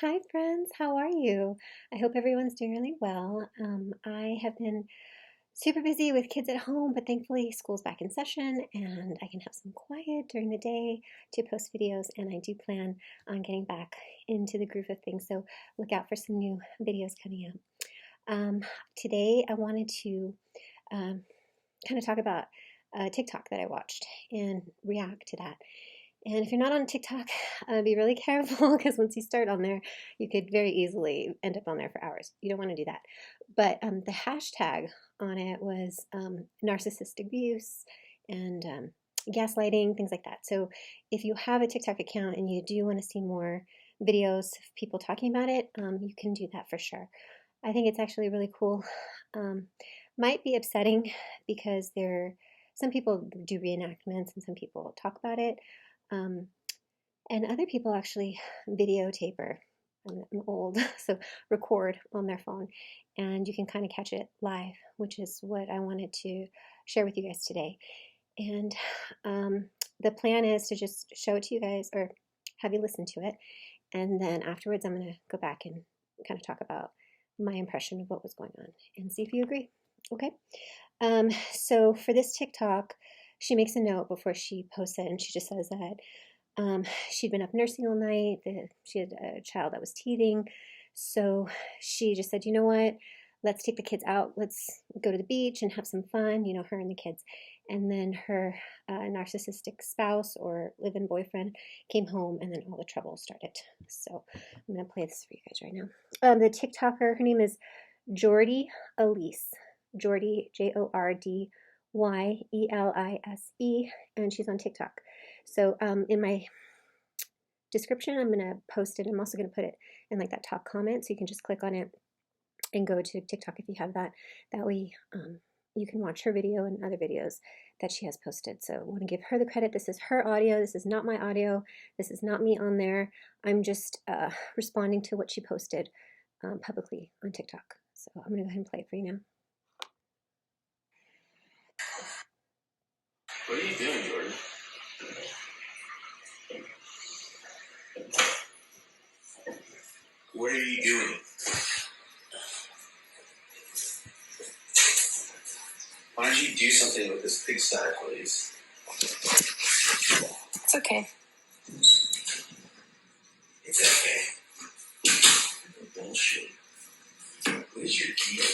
Hi, friends. How are you? I hope everyone's doing really well. I have been super busy with kids at home, but thankfully school's back in session and I can have some quiet during the day to post videos. And I do plan on getting back into the groove of things. So look out for some new videos coming out. Today, I wanted to um, kind of talk about a TikTok that I watched and react to that. And if you're not on TikTok, be really careful because once you start on there, you could very easily end up on there for hours. You don't want to do that. But the hashtag on it was narcissistic abuse and gaslighting, things like that. So if you have a TikTok account and you do want to see more videos of people talking about it, you can do that for sure. I think it's actually really cool. Um, might be upsetting because some people do reenactments and some people talk about it. Um, and other people actually videotape or I'm old, so record on their phone, and you can kind of catch it live, which is what I wanted to share with you guys today. And the plan is to just show it to you guys or have you listen to it, and then afterwards I'm going to go back and kind of talk about my impression of what was going on and see if you agree. Okay. So for this TikTok, she makes a note before she posts it, and she just says that she'd been up nursing all night. She had a child that was teething. So she just said, you know what? Let's take the kids out. Let's go to the beach and have some fun, her and the kids. And then her narcissistic spouse or live in boyfriend came home, and then all the trouble started. So I'm going to play this for you guys right now. The TikToker, her name is JordyElise. Jordy, JordyElise, and she's on TikTok. So in my description, I'm going to post it. I'm also going to put it in like that top comment, so you can just click on it and go to TikTok if you have that. That way you can watch her video and other videos that she has posted. So I want to give her the credit. This is her audio. This is not my audio. This is not me on there. I'm just responding to what she posted publicly on TikTok. So I'm going to go ahead and play it for you now. What are you doing, Jordan? What are you doing? Why don't you do something with this pigsty, please? It's okay. It's okay. Bullshit. What is your deal?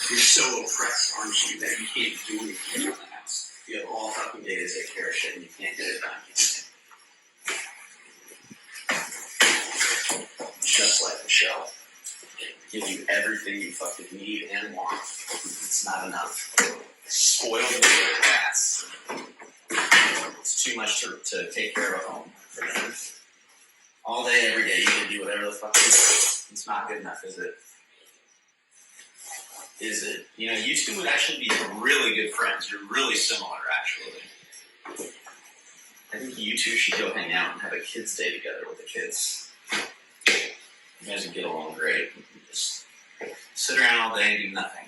You're so oppressed, aren't you, that you can't do anything in the house. You have all fucking day to take care of shit and you can't get it done. Just like Michelle. Give you everything you fucking need and want. It's not enough. Spoiled little rats. It's too much to take care of at home for them. All day, every day, you can do whatever the fuck you want. It's not good enough, is it? Is it? You two would actually be really good friends. You're really similar, actually. I think you two should go hang out and have a kids' day together with the kids. You guys would get along great. Just sit around all day and do nothing.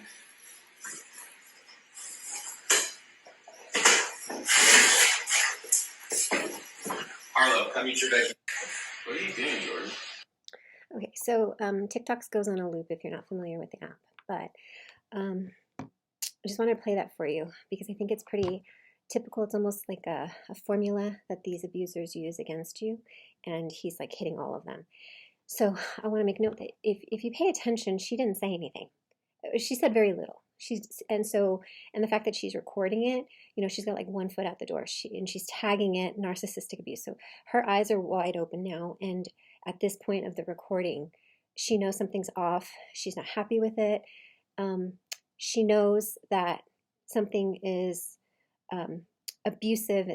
Arlo, come eat your veggies. What are you doing, Jordan? Okay, so TikToks goes on a loop if you're not familiar with the app, but I just want to play that for you because I think it's pretty typical. It's almost like a formula that these abusers use against you, and he's like hitting all of them. So I want to make note that if you pay attention, she didn't say anything. She said very little. And the fact that she's recording it, she's got like one foot out the door. She's tagging it narcissistic abuse. So her eyes are wide open now, and at this point of the recording, she knows something's off. She's not happy with it. She knows that something is abusive.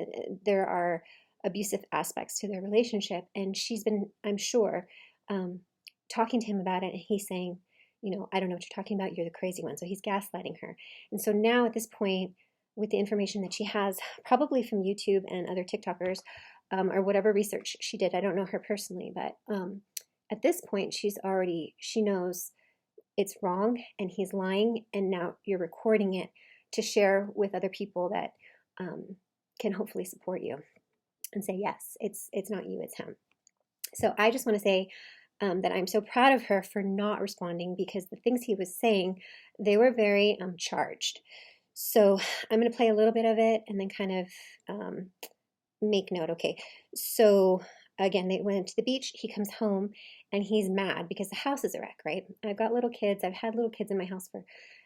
There are abusive aspects to their relationship, and she's been, I'm sure, talking to him about it, and he's saying, I don't know what you're talking about. You're the crazy one. So he's gaslighting her. And so now at this point, with the information that she has, probably from YouTube and other TikTokers, or whatever research she did, I don't know her personally, but at this point, she knows it's wrong and he's lying. And now you're recording it to share with other people that can hopefully support you and say, yes, it's not you, it's him. So I just want to say that I'm so proud of her for not responding, because the things he was saying, they were very charged. So I'm going to play a little bit of it and then kind of make note. Okay, so again, they went to the beach. He comes home and he's mad because the house is a wreck, right? I've got little kids. I've had little kids in my house for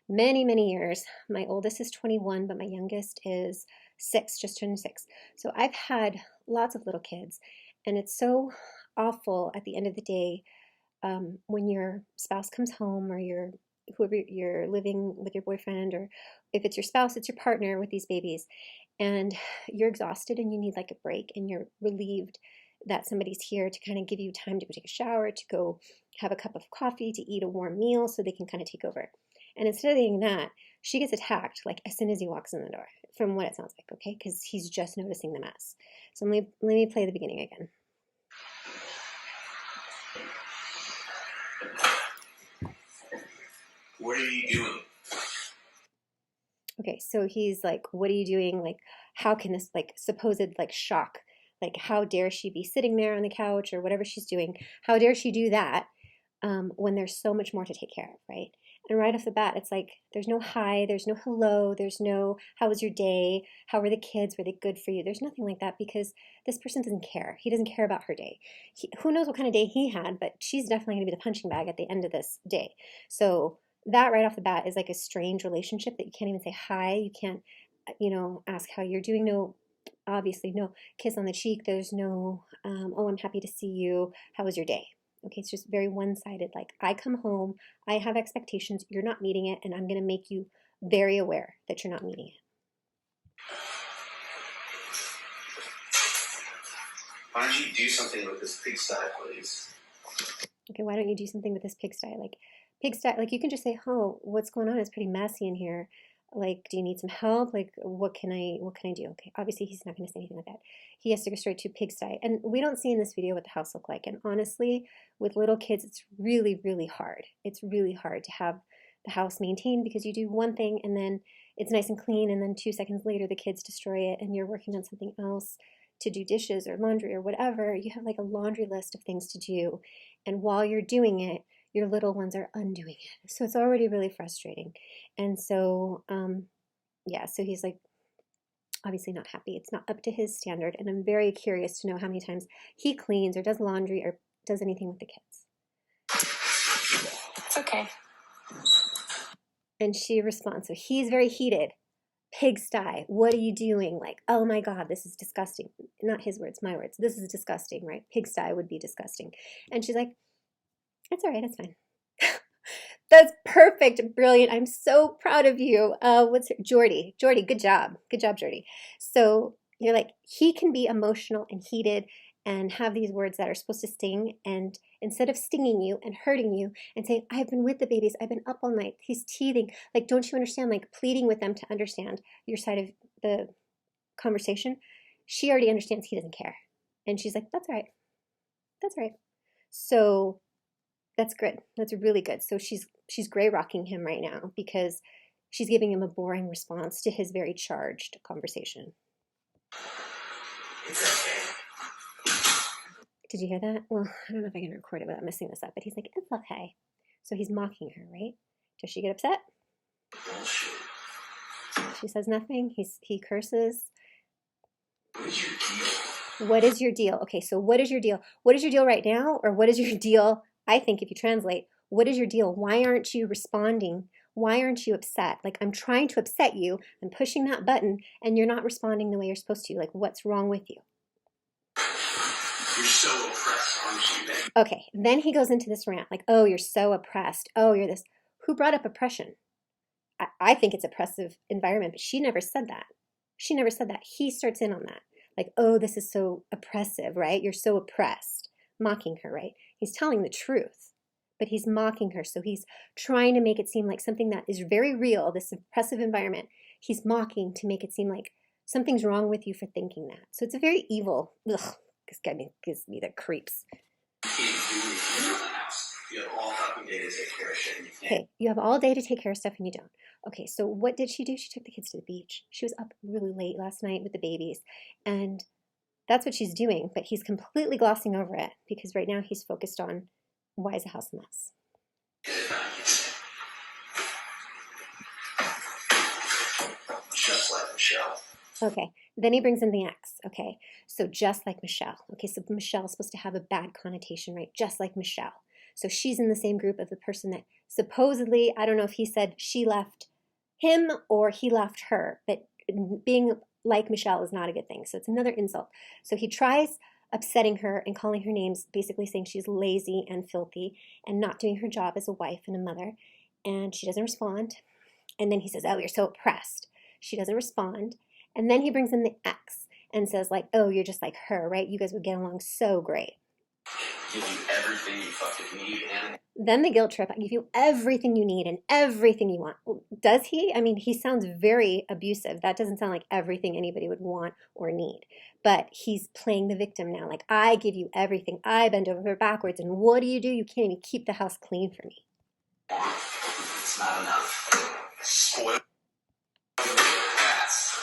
many, many years. My oldest is 21, but my youngest is 6, just turned 6. So I've had lots of little kids, and it's so awful at the end of the day when your spouse comes home, or your whoever you're living with, your boyfriend, or if it's your spouse, it's your partner with these babies, and you're exhausted and you need like a break, and you're relieved that somebody's here to kind of give you time to go take a shower, to go have a cup of coffee, to eat a warm meal so they can kind of take over. And instead of doing that, she gets attacked like as soon as he walks in the door, from what it sounds like, okay? Because he's just noticing the mess. So let me play the beginning again. What are you doing? Okay, so he's like, what are you doing? Like, how can this, like, supposed, like, shock, like, how dare she be sitting there on the couch or whatever she's doing? How dare she do that when there's so much more to take care of, right? And right off the bat, it's like, there's no hi, there's no hello, there's no, how was your day? How were the kids? Were they good for you? There's nothing like that, because this person doesn't care. He doesn't care about her day. Who knows what kind of day he had, but she's definitely going to be the punching bag at the end of this day. So that right off the bat is like a strange relationship, that you can't even say hi. You can't, ask how you're doing. No, obviously, no kiss on the cheek. There's no, oh, I'm happy to see you. How was your day? Okay, it's just very one-sided. Like, I come home, I have expectations, you're not meeting it, and I'm going to make you very aware that you're not meeting it. Why don't you do something with this pigsty, please? Okay, why don't you do something with this pigsty? Like, pigsty, like, you can just say, oh, what's going on? It's pretty messy in here. Like, do you need some help? Like, what can I do? Okay, obviously he's not going to say anything like that. He has to go straight to pigsty. And we don't see in this video what the house looked like. And honestly, with little kids, it's really, really hard. It's really hard to have the house maintained, because you do one thing and then it's nice and clean, and then 2 seconds later the kids destroy it and you're working on something else to do dishes or laundry or whatever. You have like a laundry list of things to do. And while you're doing it, your little ones are undoing it. So it's already really frustrating. And so, yeah, so he's like obviously not happy. It's not up to his standard. And I'm very curious to know how many times he cleans or does laundry or does anything with the kids. It's okay. And she responds. So he's very heated. Pigsty, what are you doing? Like, oh my God, this is disgusting. Not his words, my words. This is disgusting, right? Pigsty would be disgusting. And she's like, it's all right, it's fine. That's perfect, brilliant. I'm so proud of you. What's her? Jordy, good job. Good job, Jordy. So you're like, he can be emotional and heated and have these words that are supposed to sting. And instead of stinging you and hurting you and saying, I've been with the babies, I've been up all night, he's teething. Like, don't you understand? Like, pleading with them to understand your side of the conversation. She already understands he doesn't care. And she's like, that's all right. That's all right. So that's good. That's really good. So she's gray rocking him right now, because she's giving him a boring response to his very charged conversation. It's okay. Did you hear that? Well, I don't know if I can record it without messing this up, but he's like, it's okay. So he's mocking her, right? Does she get upset? Bullshit. She says nothing. He curses. What is your deal? What is your deal? Okay, so what is your deal? What is your deal right now? Or what is your deal? I think if you translate, what is your deal? Why aren't you responding? Why aren't you upset? Like, I'm trying to upset you. I'm pushing that button and you're not responding the way you're supposed to. Like, what's wrong with you? You're so oppressed, aren't you, babe? Okay, then he goes into this rant, like, oh, you're so oppressed. Oh, you're this. Who brought up oppression? I think it's oppressive environment, but she never said that. She never said that. He starts in on that. Like, oh, this is so oppressive, right? You're so oppressed. Mocking her, right? He's telling the truth, but he's mocking her. So he's trying to make it seem like something that is very real, this oppressive environment. He's mocking to make it seem like something's wrong with you for thinking that. So it's a very evil, this guy gives me the creeps. You have all fucking day to take care of shit. Okay, you have all day to take care of stuff and you don't. Okay, so what did she do? She took the kids to the beach. She was up really late last night with the babies. And That's what she's doing, but he's completely glossing over it because right now he's focused on why is the house a mess. Just like Michelle. Okay, then he brings in the ex. Okay, so just like Michelle. Okay, so Michelle's supposed to have a bad connotation, right? Just like Michelle. So she's in the same group of the person that supposedly, I don't know if he said she left him or he left her, but being like Michelle is not a good thing. So it's another insult. So he tries upsetting her and calling her names, basically saying she's lazy and filthy and not doing her job as a wife and a mother. And she doesn't respond. And then he says, oh, you're so oppressed. She doesn't respond. And then he brings in the ex and says, like, oh, you're just like her, right? You guys would get along so great. Give you everything you fucking need and Then the guilt trip, I give you everything you need and everything you want. Well, does he? I mean, he sounds very abusive. That doesn't sound like everything anybody would want or need. But he's playing the victim now. Like, I give you everything. I bend over backwards. And what do? You can't even keep the house clean for me. it's not enough. Spoil brats.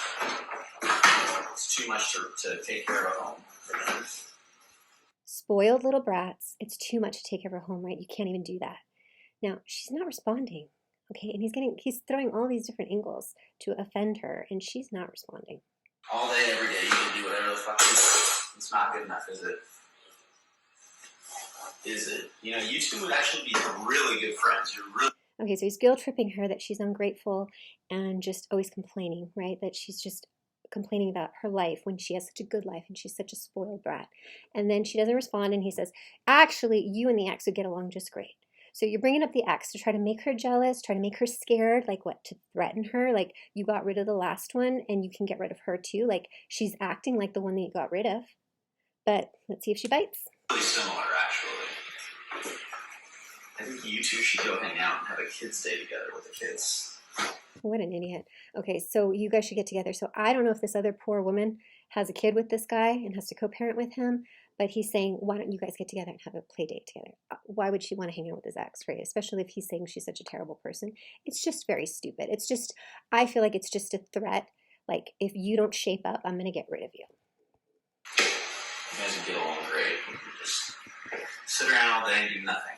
It's too much to take care of a home for them. Spoiled little brats. It's too much to take care of her home, right? You can't even do that. Now, she's not responding. Okay, and he's throwing all these different angles to offend her, and she's not responding. All day, every day, you can do whatever the fuck you want. It's not good enough, is it? Is it? You know, you two would actually be really good friends. You're really... Okay, so he's guilt tripping her that she's ungrateful and just always complaining, right? That she's just complaining about her life when she has such a good life and she's such a spoiled brat. And then she doesn't respond, and he says, actually, you and the ex would get along just great. So you're bringing up the ex to try to make her jealous, try to make her scared, like what, to threaten her? Like, you got rid of the last one and you can get rid of her too. Like, she's acting like the one that you got rid of. But let's see if she bites. Really similar, actually. I think you two should go hang out and have a kids' day together with the kids. What an idiot. Okay, so you guys should get together. So I don't know if this other poor woman has a kid with this guy and has to co-parent with him, but he's saying, why don't you guys get together and have a play date together? Why would she want to hang out with his ex, right? Especially if he's saying she's such a terrible person. It's just very stupid. It's just, I feel like it's just a threat. Like, if you don't shape up, I'm going to get rid of you. You guys would get along great. You could just sit around all day and do nothing.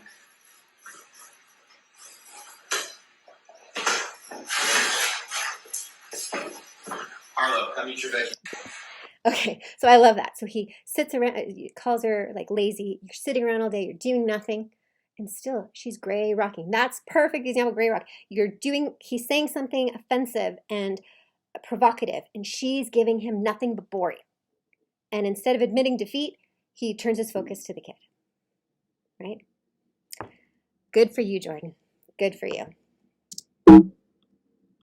Arlo, come eat your veggies. Okay, so I love that. So he sits around, calls her like lazy. You're sitting around all day, you're doing nothing, and still she's gray rocking. That's perfect example of gray rock. He's saying something offensive and provocative, and she's giving him nothing but boring. And instead of admitting defeat, he turns his focus to the kid. Right? Good for you, Jordan. Good for you.